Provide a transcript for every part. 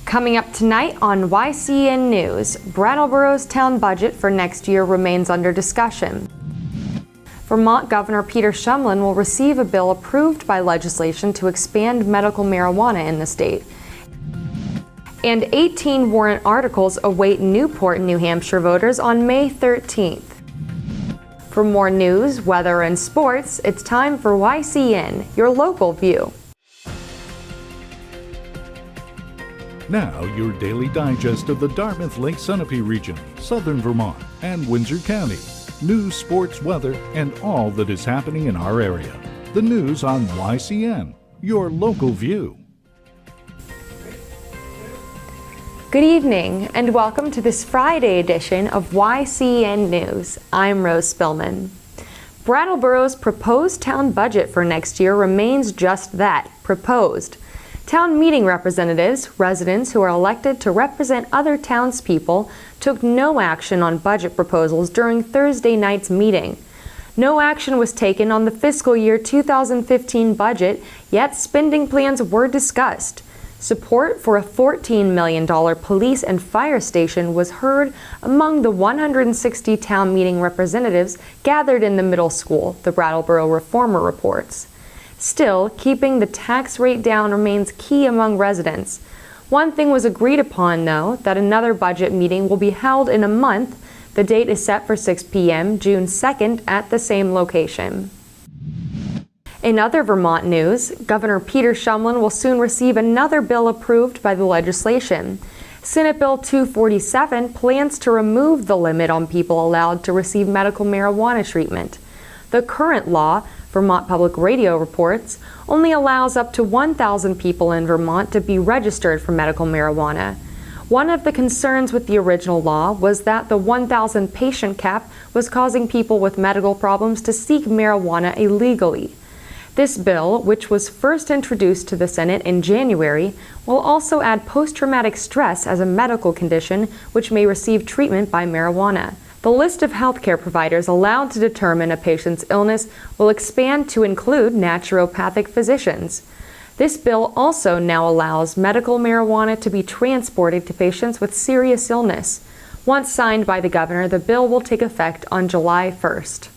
Coming up tonight on YCN News, Brattleboro's town budget for next year remains under discussion. Vermont Governor Peter Shumlin will receive a bill approved by legislation to expand medical marijuana in the state. And 18 warrant articles await Newport, New Hampshire voters on May 13th. For more news, weather, and sports, it's time for YCN, your local view. Now, your daily digest of the Dartmouth Lake Sunapee region, southern Vermont, and Windsor County. News, sports, weather, and all that is happening in our area. The news on YCN, your local view. Good evening, and welcome to this Friday edition of YCN News. I'm Rose Spillman. Brattleboro's proposed town budget for next year remains just that, proposed. Town meeting representatives, residents who are elected to represent other townspeople, took no action on budget proposals during Thursday night's meeting. No action was taken on the fiscal year 2015 budget, yet spending plans were discussed. Support for a $14 million police and fire station was heard among the 160 town meeting representatives gathered in the middle school, the Brattleboro Reformer reports. Still, keeping the tax rate down remains key among residents. One thing was agreed upon, though, that another budget meeting will be held in a month. The date is set for 6 p.m. June 2nd at the same location. In other Vermont news, Governor Peter Shumlin will soon receive another bill approved by the legislation. Senate Bill 247 plans to remove the limit on people allowed to receive medical marijuana treatment. The current law, Vermont Public Radio reports, only allows up to 1,000 people in Vermont to be registered for medical marijuana. One of the concerns with the original law was that the 1,000 patient cap was causing people with medical problems to seek marijuana illegally. This bill, which was first introduced to the Senate in January, will also add post-traumatic stress as a medical condition which may receive treatment by marijuana. The list of healthcare providers allowed to determine a patient's illness will expand to include naturopathic physicians. This bill also now allows medical marijuana to be transported to patients with serious illness. Once signed by the governor, the bill will take effect on July 1st.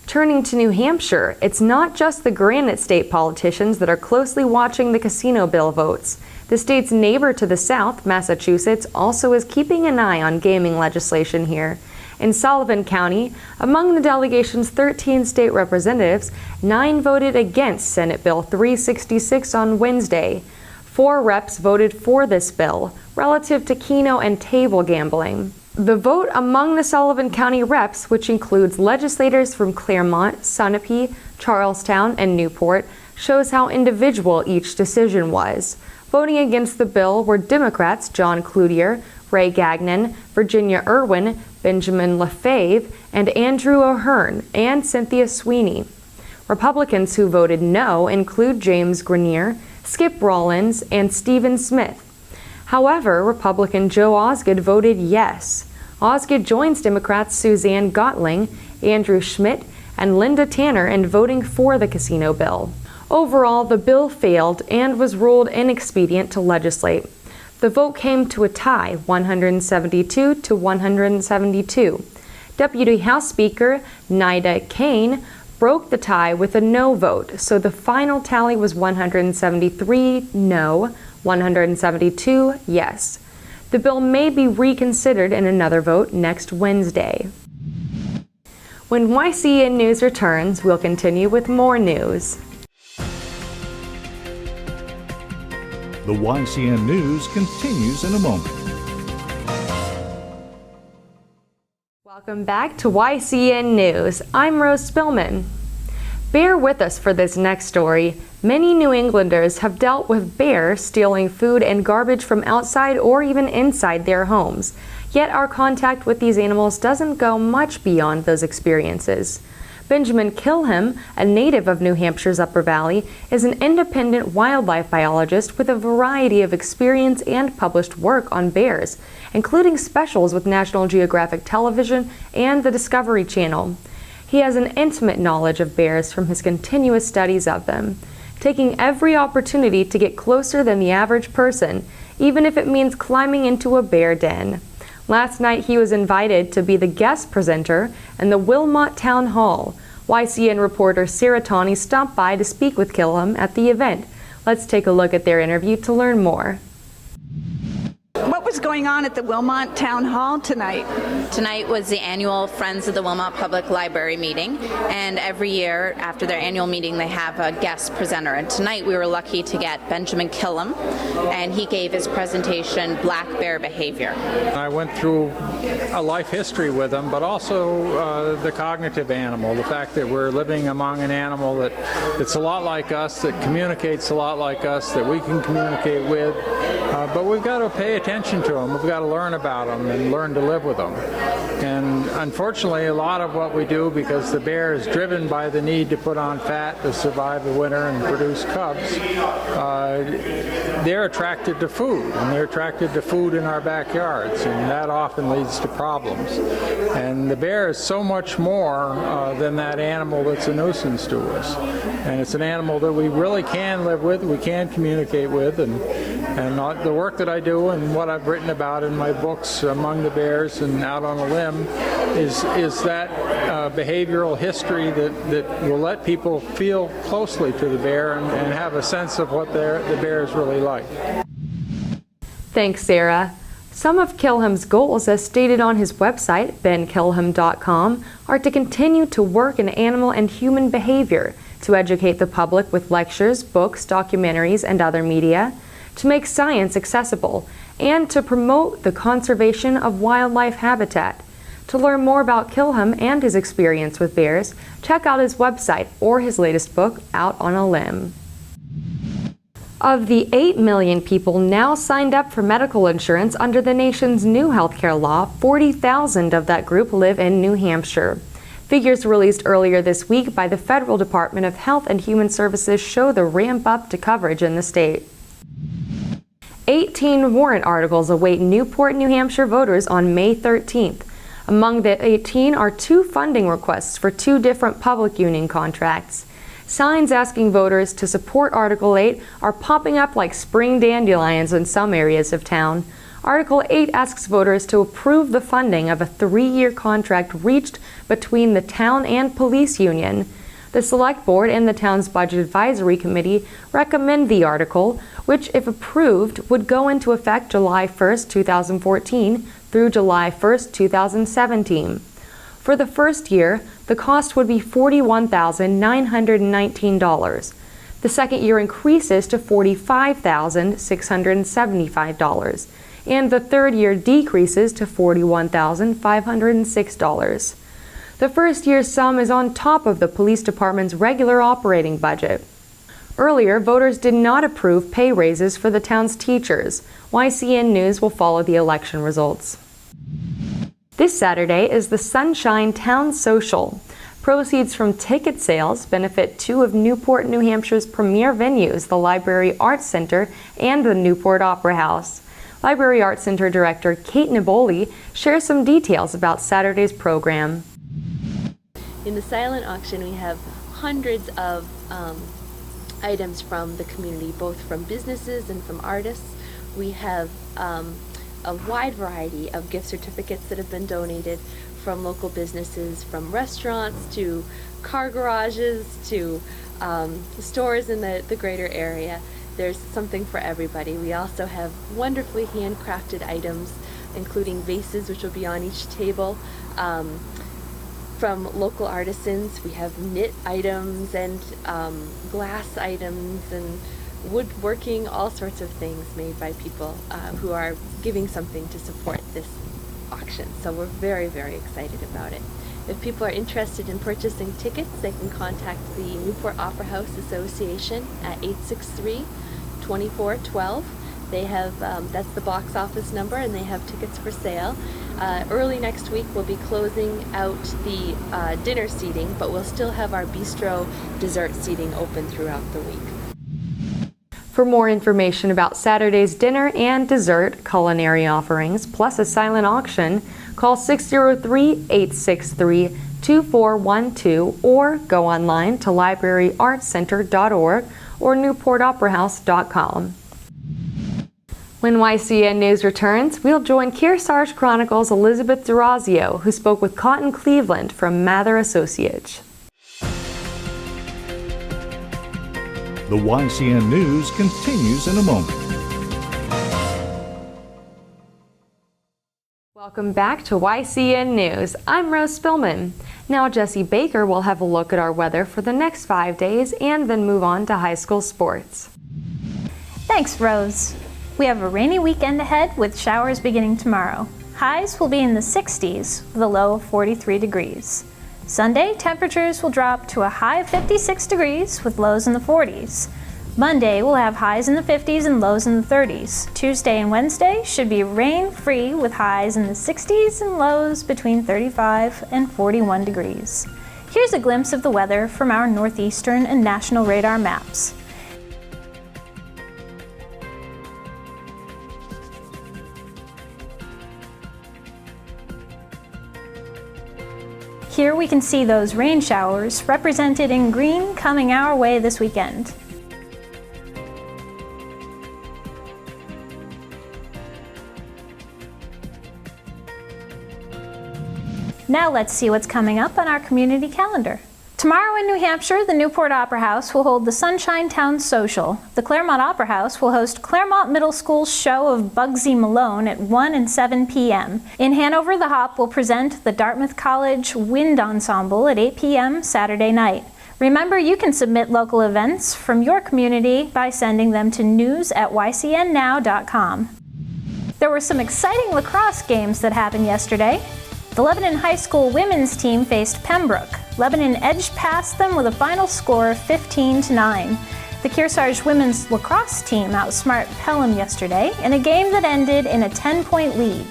Turning to New Hampshire, it's not just the Granite State politicians that are closely watching the casino bill votes. The state's neighbor to the south, Massachusetts, also is keeping an eye on gaming legislation here. In Sullivan County, among the delegation's 13 state representatives, 9 voted against Senate Bill 366 on Wednesday. 4 reps voted for this bill, relative to keno and table gambling. The vote among the Sullivan County reps, which includes legislators from Claremont, Sunapee, Charlestown, and Newport, shows how individual each decision was. Voting against the bill were Democrats John Cloutier, Ray Gagnon, Virginia Irwin, Benjamin Lefebvre, and Andrew O'Hearn, and Cynthia Sweeney. Republicans who voted no include James Grenier, Skip Rollins, and Stephen Smith. However, Republican Joe Osgood voted yes. Osgood joins Democrats Suzanne Gottling, Andrew Schmidt, and Linda Tanner in voting for the casino bill. Overall, the bill failed and was ruled inexpedient to legislate. The vote came to a tie, 172 to 172. Deputy House Speaker Nida Kane broke the tie with a no vote, so the final tally was 173 no, 172 yes. The bill may be reconsidered in another vote next Wednesday. When YCN News returns, we'll continue with more news. The YCN News continues in a moment. Welcome back to YCN News. I'm Rose Spillman. Bear with us for this next story. Many New Englanders have dealt with bears stealing food and garbage from outside or even inside their homes. Yet our contact with these animals doesn't go much beyond those experiences. Benjamin Kilham, a native of New Hampshire's Upper Valley, is an independent wildlife biologist with a variety of experience and published work on bears, including specials with National Geographic Television and the Discovery Channel. He has an intimate knowledge of bears from his continuous studies of them. taking every opportunity to get closer than the average person, even if it means climbing into a bear den. Last night he was invited to be the guest presenter in the Wilmot Town Hall. YCN reporter Sarah Tawney stopped by to speak with Kilham at the event. Let's take a look at their interview to learn more. What was going on at the Wilmot Town Hall tonight? Tonight was the annual Friends of the Wilmot Public Library meeting, and every year after their annual meeting they have a guest presenter, and tonight we were lucky to get Benjamin Kilham, and he gave his presentation, Black Bear Behavior. I went through a life history with him, but also the cognitive animal, the fact that we're living among an animal that's a lot like us, that communicates a lot like us, that we can communicate with, but we've got to pay attention to them. We've got to learn about them and learn to live with them. And unfortunately, a lot of what we do, because the bear is driven by the need to put on fat to survive the winter and produce cubs, they're attracted to food, and they're attracted to food in our backyards, and that often leads to problems. And the bear is so much more than that animal that's a nuisance to us. And it's an animal that we really can live with, we can communicate with, and the work that I do and what I've written about in my books, Among the Bears and Out on a Limb, is that behavioral history that will let people feel closely to the bear and have a sense of what the bear is really like. Thanks, Sarah. Some of Kilham's goals, as stated on his website, benkilham.com, are to continue to work in animal and human behavior, to educate the public with lectures, books, documentaries, and other media, to make science accessible, and to promote the conservation of wildlife habitat. To learn more about Kilham and his experience with bears, check out his website or his latest book, Out on a Limb. Of the 8 million people now signed up for medical insurance under the nation's new healthcare law, 40,000 of that group live in New Hampshire. Figures released earlier this week by the Federal Department of Health and Human Services show the ramp up to coverage in the state. 18 warrant articles await Newport, New Hampshire voters on May 13th. Among the 18 are 2 funding requests for 2 different public union contracts. Signs asking voters to support Article 8 are popping up like spring dandelions in some areas of town. Article 8 asks voters to approve the funding of a 3-year contract reached between the town and police union. The Select Board and the town's Budget Advisory Committee recommend the article, which, if approved, would go into effect July 1, 2014 through July 1, 2017. For the first year, the cost would be $41,919. The second year increases to $45,675, and the third year decreases to $41,506. The first year's sum is on top of the police department's regular operating budget. Earlier, voters did not approve pay raises for the town's teachers. YCN News will follow the election results. This Saturday is the Sunshine Town Social. Proceeds from ticket sales benefit 2 of Newport, New Hampshire's premier venues, the Library Arts Center and the Newport Opera House. Library Arts Center Director Kate Niboli shares some details about Saturday's program. In the silent auction, we have hundreds of items from the community, both from businesses and from artists. We have a wide variety of gift certificates that have been donated from local businesses, from restaurants to car garages to stores in the greater area. There's something for everybody. We also have wonderfully handcrafted items, including vases, which will be on each table. From local artisans, we have knit items and glass items and woodworking, all sorts of things made by people who are giving something to support this auction. So we're very, very excited about it. If people are interested in purchasing tickets, they can contact the Newport Opera House Association at 863-2412. They have, that's the box office number, and they have tickets for sale. Early next week we'll be closing out the dinner seating, but we'll still have our bistro dessert seating open throughout the week. For more information about Saturday's dinner and dessert culinary offerings, plus a silent auction, call 603-863-2412 or go online to libraryartscenter.org or newportoperahouse.com. When YCN News returns, we'll join Kearsarge Chronicle's Elizabeth Durazio, who spoke with Cotton Cleveland from Mather Associates. The YCN News continues in a moment. Welcome back to YCN News. I'm Rose Spillman. Now Jesse Baker will have a look at our weather for the next 5 days and then move on to high school sports. Thanks, Rose. We have a rainy weekend ahead with showers beginning tomorrow. Highs will be in the 60s with a low of 43 degrees. Sunday, temperatures will drop to a high of 56 degrees with lows in the 40s. Monday, we'll have highs in the 50s and lows in the 30s. Tuesday and Wednesday should be rain-free with highs in the 60s and lows between 35 and 41 degrees. Here's a glimpse of the weather from our northeastern and national radar maps. Here we can see those rain showers represented in green coming our way this weekend. Now let's see what's coming up on our community calendar. Tomorrow in New Hampshire, the Newport Opera House will hold the Sunshine Town Social. The Claremont Opera House will host Claremont Middle School's show of Bugsy Malone at 1 and 7 p.m. In Hanover, the Hop will present the Dartmouth College Wind Ensemble at 8 p.m. Saturday night. Remember, you can submit local events from your community by sending them to news@ycnnow.com. There were some exciting lacrosse games that happened yesterday. The Lebanon High School women's team faced Pembroke. Lebanon edged past them with a final score of 15-9. The Kearsarge women's lacrosse team outsmarted Pelham yesterday in a game that ended in a 10-point lead,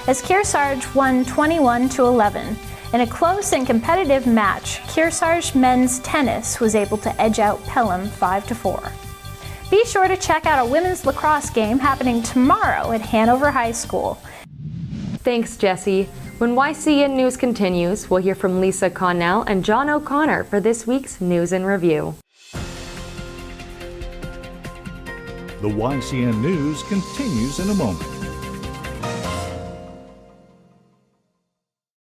as Kearsarge won 21-11. In a close and competitive match, Kearsarge men's tennis was able to edge out Pelham 5-4. Be sure to check out a women's lacrosse game happening tomorrow at Hanover High School. Thanks, Jesse. When YCN News continues, we'll hear from Lisa Connell and John O'Connor for this week's News and Review. The YCN News continues in a moment.